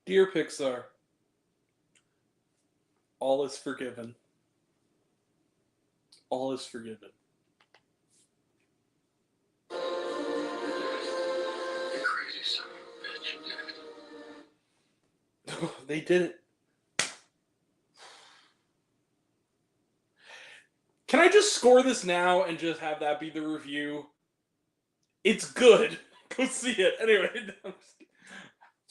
Dear Pixar, all is forgiven. All is forgiven. You crazy son of a bitch. They did it. Can I just score this now and just have that be the review? It's good. Go see it. Anyway,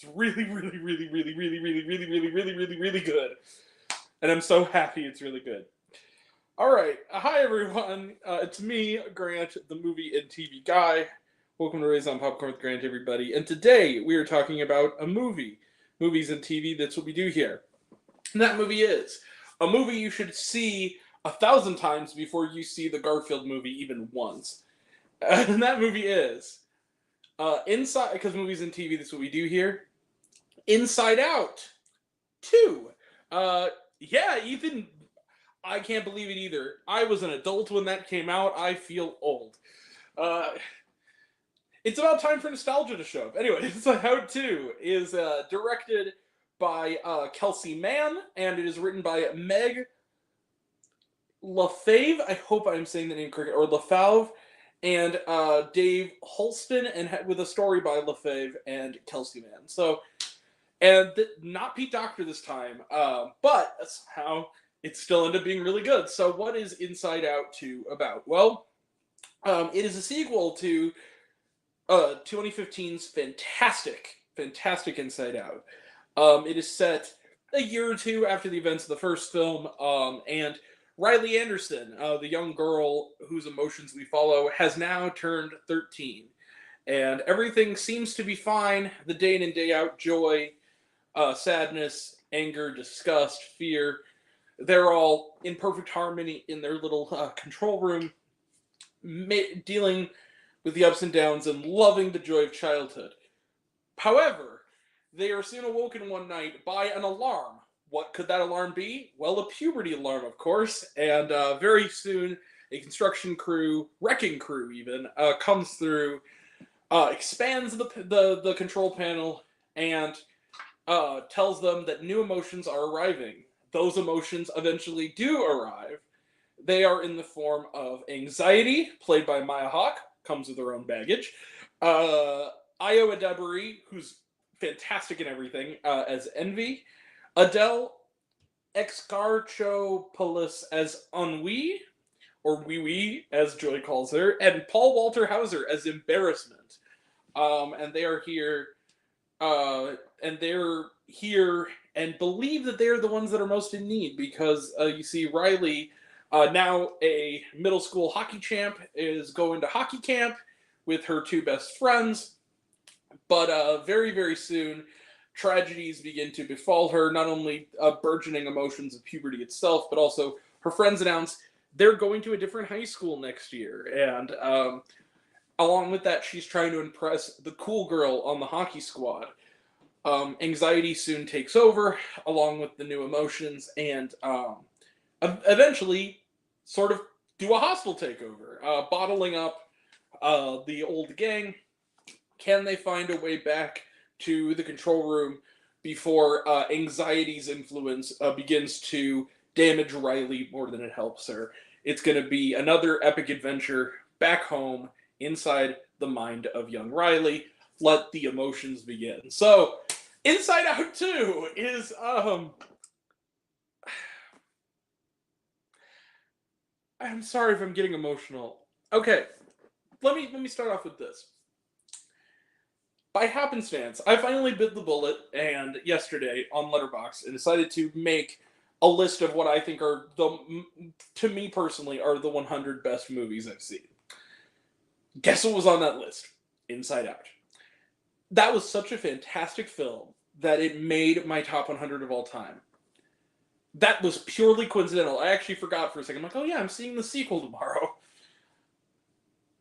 it's really, really, really, really, really, really, really, really, really, really, really good. And I'm so happy it's really good. All right. Hi, everyone. It's me, Grant, the movie and TV guy. Welcome to Raise on Popcorn with Grant, everybody. And today we are talking about a movie. Movies and TV, that's what we do here. And that movie is a movie you should see 1,000 times before you see the Garfield movie even once. And that movie is Inside, because movies and TV, that's what we do here. Inside Out 2. Yeah, Ethan, I can't believe it either. I was an adult when that came out. I feel old. It's about time for nostalgia to show up. Anyway, Inside Out 2 is directed by Kelsey Mann, and it is written by Meg LaFave. I hope I'm saying the name correctly, or LaFave, and Dave Holston, and with a story by LaFave and Kelsey Mann. So, and not Pete Docter this time, but somehow it still ended up being really good. So, what is Inside Out 2 about? Well, it is a sequel to 2015's fantastic Inside Out. It is set a year or two after the events of the first film, and Riley Anderson, the young girl whose emotions we follow, has now turned 13. And everything seems to be fine. The day in and day out joy, sadness, anger, disgust, fear, they're all in perfect harmony in their little control room, dealing with the ups and downs and loving the joy of childhood. However, they are soon awoken one night by an alarm. What could that alarm be? Well, a puberty alarm, of course, and very soon a construction crew, wrecking crew even, comes through, expands the control panel, and tells them that new emotions are arriving. Those emotions eventually do arrive. They are in the form of anxiety, played by Maya Hawke, comes with her own baggage. Io Adebari, who's fantastic in everything, as Envy. Adele Exarchopoulos as Ennui, or Wee Wee, as Joy calls her, and Paul Walter Hauser as Embarrassment. And they are here, and believe that they're the ones that are most in need, because you see Riley, now a middle school hockey champ, is going to hockey camp with her two best friends, but very, very soon, tragedies begin to befall her, not only burgeoning emotions of puberty itself, but also her friends announce they're going to a different high school next year, and along with that, she's trying to impress the cool girl on the hockey squad. Anxiety soon takes over, along with the new emotions, and eventually sort of do a hostile takeover, bottling up the old gang. Can they find a way back to the control room before anxiety's influence begins to damage Riley more than it helps her? It's going to be another epic adventure back home inside the mind of young Riley. Let the emotions begin. So, Inside Out 2 is I'm sorry if I'm getting emotional. Okay, let me start off with this. By happenstance, I finally bit the bullet, and yesterday on Letterboxd, and decided to make a list of what I think are to me personally, are the 100 best movies I've seen. Guess what was on that list? Inside Out. That was such a fantastic film that it made my top 100 of all time. That was purely coincidental. I actually forgot for a second. I'm like, oh yeah, I'm seeing the sequel tomorrow.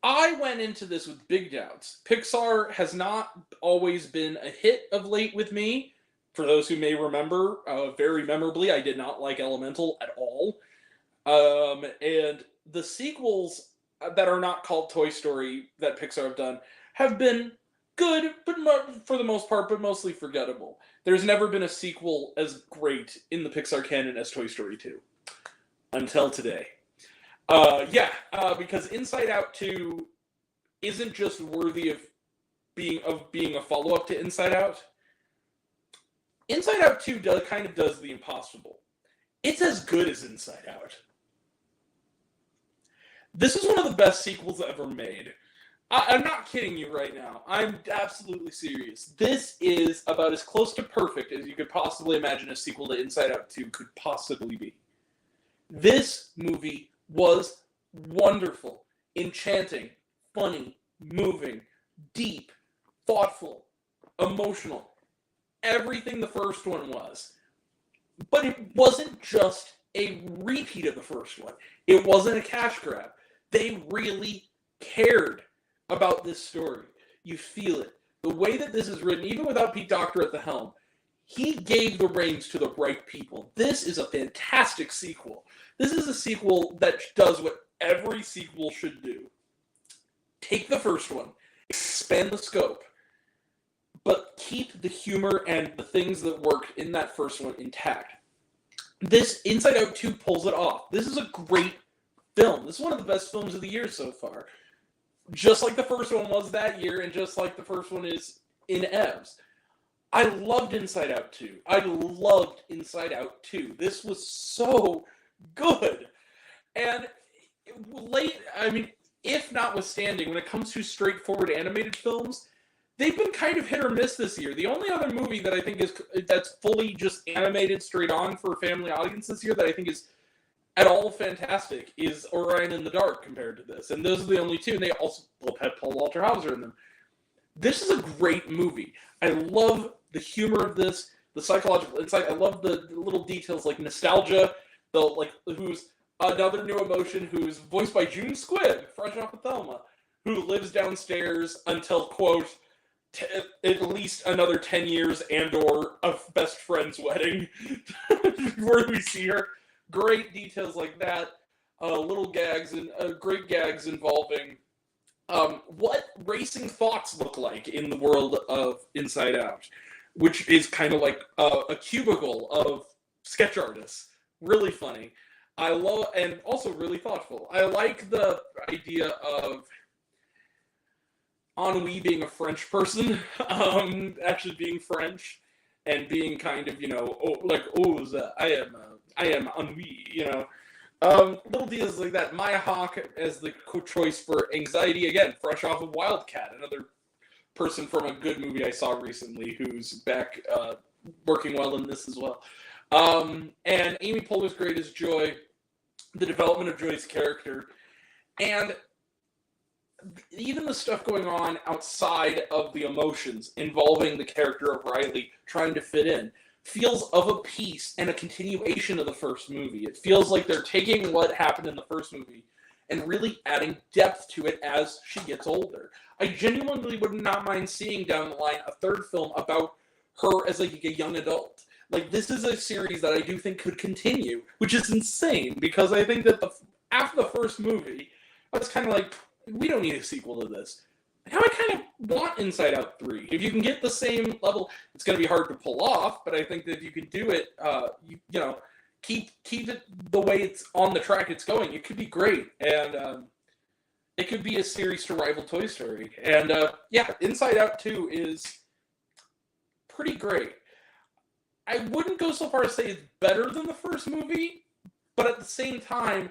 I went into this with big doubts. Pixar has not always been a hit of late with me. For those who may remember, very memorably, I did not like Elemental at all. And the sequels that are not called Toy Story that Pixar have done have been good, but for the most part, but mostly forgettable. There's never been a sequel as great in the Pixar canon as Toy Story 2. Until today. Because Inside Out 2 isn't just worthy of being a follow-up to Inside Out. Inside Out 2 kind of does the impossible. It's as good as Inside Out. This is one of the best sequels ever made. I'm not kidding you right now. I'm absolutely serious. This is about as close to perfect as you could possibly imagine a sequel to Inside Out 2 could possibly be. This movie was wonderful, enchanting, funny, moving, deep, thoughtful, emotional. Everything the first one was. But it wasn't just a repeat of the first one. It wasn't a cash grab. They really cared about this story. You feel it. The way that this is written, even without Pete Docter at the helm, he gave the reins to the right people. This is a fantastic sequel. This is a sequel that does what every sequel should do. Take the first one, expand the scope, but keep the humor and the things that worked in that first one intact. This Inside Out 2 pulls it off. This is a great film. This is one of the best films of the year so far. Just like the first one was that year, and just like the first one is in EVs. I loved Inside Out 2. I loved Inside Out 2. This was so good. And if notwithstanding, when it comes to straightforward animated films, they've been kind of hit or miss this year. The only other movie that I think that's fully just animated straight on for a family audience this year that I think is at all fantastic is Orion in the Dark compared to this. And those are the only two. And they also both had Paul Walter Hauser in them. This is a great movie. I love the humor of this, the psychological insight. I love the little details like nostalgia, who's another new emotion, who's voiced by June Squibb, fresh off of Thelma, who lives downstairs until, quote, at least another 10 years and/or a best friend's wedding, where we see her. Great details like that. Little gags and great gags involving what racing thoughts look like in the world of Inside Out, which is kind of like a cubicle of sketch artists. Really funny. I love, and also really thoughtful. I like the idea of Ennui being a French person, actually being French, and being kind of, I am ennui, little deals like that. Maya Hawke as the choice for anxiety, again, fresh off of Wildcat, another person from a good movie I saw recently who's back working well in this as well. And Amy Poehler's great as Joy, the development of Joy's character, and even the stuff going on outside of the emotions involving the character of Riley trying to fit in feels of a piece and a continuation of the first movie. It feels like they're taking what happened in the first movie and really adding depth to it as she gets older. I genuinely would not mind seeing down the line a third film about her as like a young adult. Like, this is a series that I do think could continue, which is insane because I think that after the first movie, I was kind of like, we don't need a sequel to this. Now I kind of want Inside Out 3. If you can get the same level, it's going to be hard to pull off, but I think that if you can do it, keep it the way it's on the track it's going, it could be great. And it could be a series to rival Toy Story. And Inside Out 2 is pretty great. I wouldn't go so far as to say it's better than the first movie, but at the same time,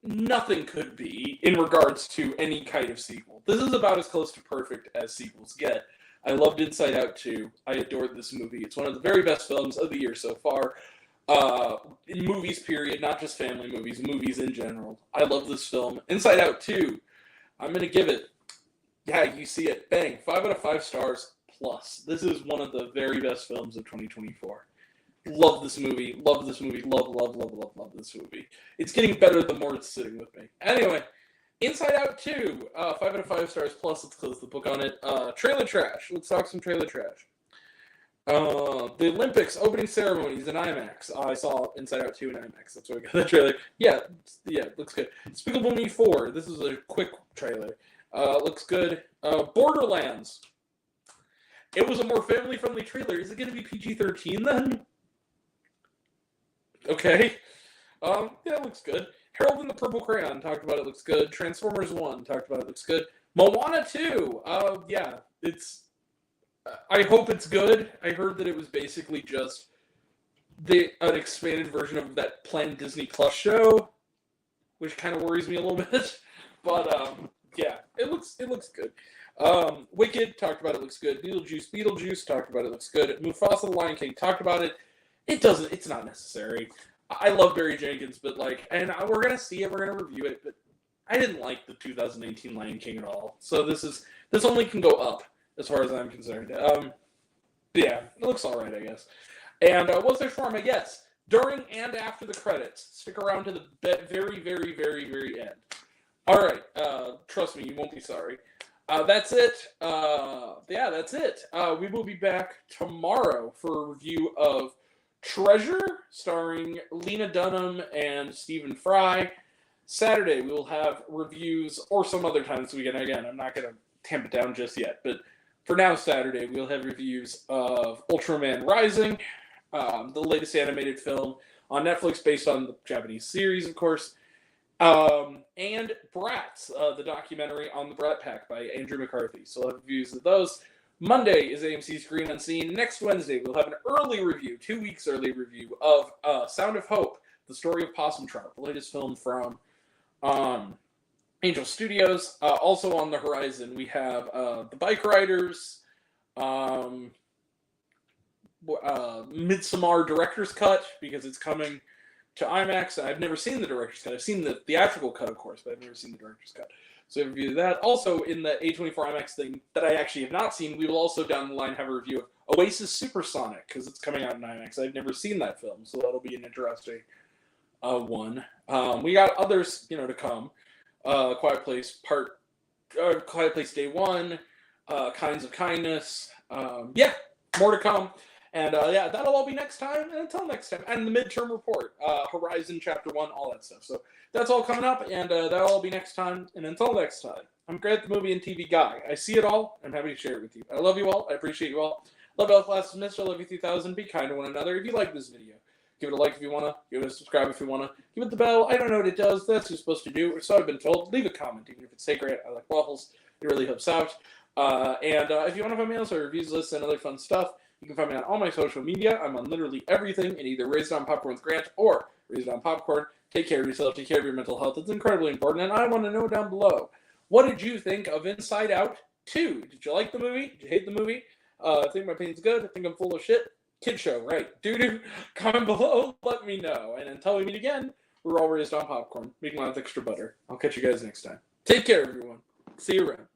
nothing could be in regards to any kind of sequel. This is about as close to perfect as sequels get. I loved Inside Out 2. I adored this movie. It's one of the very best films of the year so far. In movies, period, not just family movies, movies in general. I love this film. Inside Out 2, I'm going to give it, you see it, bang, 5 out of 5 stars plus. This is one of the very best films of 2024. Love this movie. Love this movie. Love this movie. It's getting better the more it's sitting with me. Anyway, Inside Out 2, 5 out of 5 stars plus. Let's close the book on it. Trailer trash. Let's talk some trailer trash. The Olympics opening ceremonies in IMAX. I saw Inside Out 2 in IMAX. That's why I got the trailer. Yeah, looks good. Despicable Me 4. This is a quick trailer. Looks good. Borderlands. It was a more family-friendly trailer. Is it going to be PG-13 then? Okay. Yeah, it looks good. Harold and the Purple Crayon, talked about it, looks good. Transformers 1, talked about it, looks good. Moana 2, yeah, it's... I hope it's good. I heard that it was basically just an expanded version of that planned Disney Plus show, which kind of worries me a little bit. But, yeah, it looks good. Wicked, talked about it, looks good. Beetlejuice, talked about it, looks good. Mufasa the Lion King, talked about it. It's not necessary. I love Barry Jenkins, but and we're going to see it, we're going to review it, but I didn't like the 2018 Lion King at all. So this only can go up, as far as I'm concerned. Yeah, it looks alright, I guess. And was there shawarma? Yes. During and after the credits. Stick around to the very, very, very, very end. Alright, trust me, you won't be sorry. That's it. Yeah, that's it. We will be back tomorrow for a review of Treasure, starring Lena Dunham and Stephen Fry. Saturday, we will have reviews, or some other time this weekend. Again, I'm not going to tamp it down just yet, but for now, Saturday, we'll have reviews of Ultraman Rising, the latest animated film on Netflix based on the Japanese series, of course, and Bratz, the documentary on the Brat Pack by Andrew McCarthy. So we'll have reviews of those. Monday is AMC's Green Unseen. Next Wednesday, we'll have an early review, 2 weeks early review, of Sound of Hope, the story of Possum Trout, the latest film from Angel Studios. Also on the horizon, we have The Bike Riders, Midsommar Director's Cut, because it's coming to IMAX. I've never seen the Director's Cut. I've seen the theatrical cut, of course, but I've never seen the Director's Cut. So we review that. Also, in the A24 IMAX thing that I actually have not seen, we will also down the line have a review of Oasis Supersonic, because it's coming out in IMAX. I've never seen that film, so that'll be an interesting one. We got others, to come. Quiet Place Day 1, Kinds of Kindness. Yeah, more to come. And yeah, that'll all be next time. And until next time. And the midterm report, Horizon Chapter 1, all that stuff. So that's all coming up, and that'll all be next time. And until next time, I'm Grant, the movie and TV guy. I see it all. I'm happy to share it with you. I love you all. I appreciate you all. Love all classes missed. I love you 3000. Be kind to one another. If you like this video, give it a like if you want to. Give it a subscribe if you want to. Give it the bell. I don't know what it does. That's what you're supposed to do. Or so I've been told. Leave a comment, even if it's sacred. I like waffles. It really helps out. And if you want to find me else, reviews, lists, and other fun stuff, you can find me on all my social media. I'm on literally everything in either Raised on Popcorn with Grant or Raised on Popcorn. Take care of yourself. Take care of your mental health. It's incredibly important. And I want to know down below, what did you think of Inside Out 2? Did you like the movie? Did you hate the movie? I think my opinion's good. I think I'm full of shit. Kid show, right? Doo-doo. Comment below. Let me know. And until we meet again, we're all raised on popcorn. Making lots of extra butter. I'll catch you guys next time. Take care, everyone. See you around.